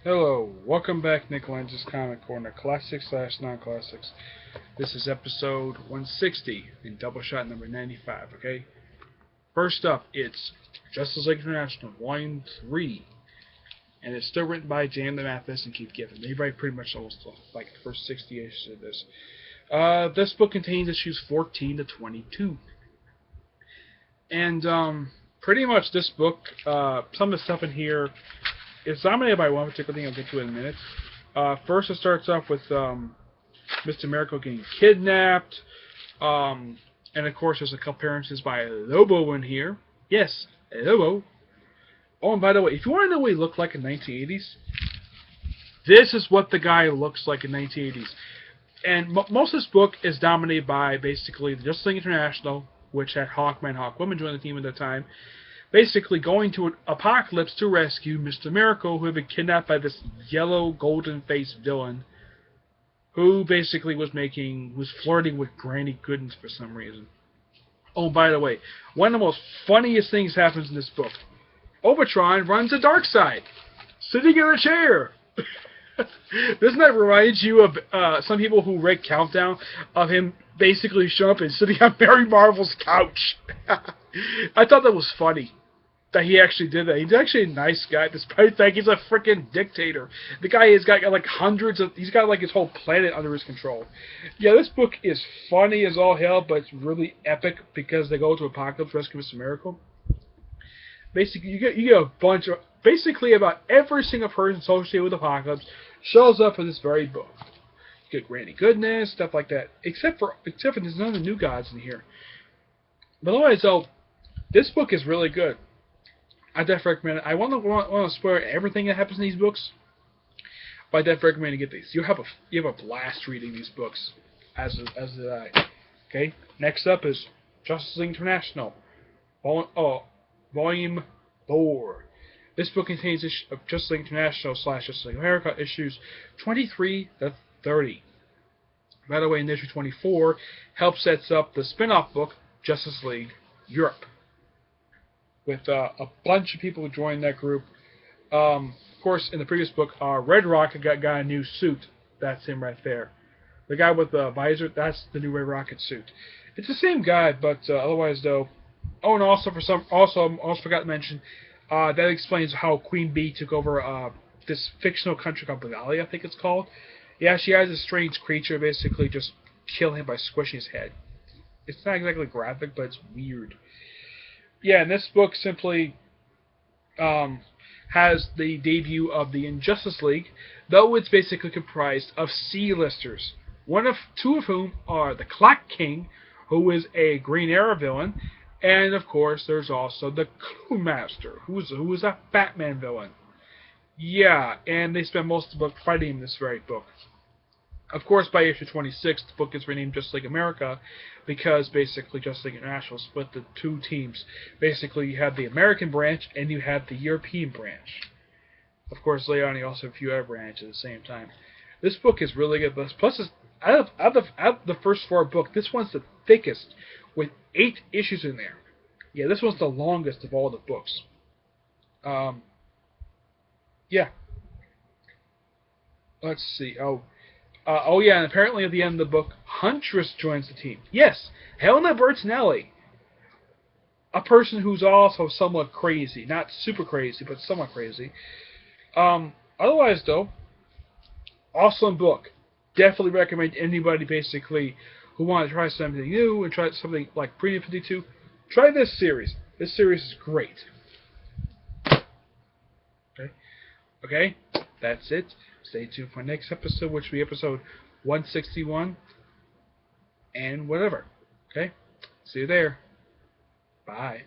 Hello, welcome back, Nick Lenz's Comic Corner, Classics / Non-Classics. This is episode 160 in Doubleshot number 95, okay? First up, it's Justice League International, Volume 3. And it's still written by Jan Mathis and Keith Giffen. They write pretty much almost like the first 60 issues of this. This book contains issues 14 to 22. And pretty much this book, some of the stuff in here is dominated by one particular thing I'll get to in a minute. First, it starts off with Mr. Miracle getting kidnapped. And of course, there's a couple appearances by Lobo in here. Yes, Lobo. Oh, and by the way, if you want to know what he looked like in the 1980s, this is what the guy looks like in the 1980s. And most of this book is dominated by basically the Justice League International, which had Hawkman and Hawkwoman join the team at the time, basically going to an apocalypse to rescue Mr. Miracle, who had been kidnapped by this yellow golden-faced villain, who basically was flirting with Granny Goodness for some reason. Oh, by the way, one of the most funniest things happens in this book. Obertron runs a dark side, sitting in a chair. Doesn't that remind you of some people who read Countdown, of him basically showing up and sitting on Mary Marvel's couch? I thought that was funny that he actually did that. He's actually a nice guy, despite the fact he's a freaking dictator. The guy has got like he's got like his whole planet under his control. Yeah, this book is funny as all hell, but it's really epic because they go to Apocalypse, rescue Mr. Miracle. Basically, you get a bunch of, basically about every single person associated with Apocalypse shows up in this very book. You get Granny Goodness, stuff like that. Except for there's none of the new gods in here. But otherwise, though, this book is really good. I definitely recommend it. I want to spoil everything that happens in these books, but I definitely recommend you get these. You have a blast reading these books, as did I. Okay. Next up is Justice League International, Volume 4. This book contains Justice League International / Justice League America issues 23 to 30. By the way, in issue 24, help sets up the spin-off book Justice League Europe, with a bunch of people who joined that group. Of course, in the previous book, Red Rocket got a new suit. That's him right there. The guy with the visor, that's the new Red Rocket suit. It's the same guy, but otherwise, though. Oh, and also I forgot to mention, that explains how Queen Bee took over this fictional country called Bengali, I think it's called. Yeah, she has a strange creature basically just kill him by squishing his head. It's not exactly graphic, but it's weird. Yeah, and this book simply has the debut of the Injustice League, though it's basically comprised of C-listers. Two of whom are the Clock King, who is a Green Arrow villain, and of course there's also the Clue Master, who is a Batman villain. Yeah, and they spend most of the book fighting in this very book. Of course, by issue 26, the book is renamed Justice League America, because basically Justice League International split the two teams. Basically, you have the American branch and you have the European branch. Of course, later on, you also have a few other branches at the same time. This book is really good. Plus, out of the first 4 books, this one's the thickest, with 8 issues in there. Yeah, this one's the longest of all the books. Yeah. Let's see. Oh yeah, and apparently at the end of the book, Huntress joins the team. Yes, Helena Bertinelli. A person who's also somewhat crazy. Not super crazy, but somewhat crazy. Otherwise, though, awesome book. Definitely recommend anybody, basically, who want to try something new and try something like Premium 52. Try this series. This series is great. Okay? That's it. Stay tuned for next episode, which will be episode 161 and whatever. Okay? See you there. Bye.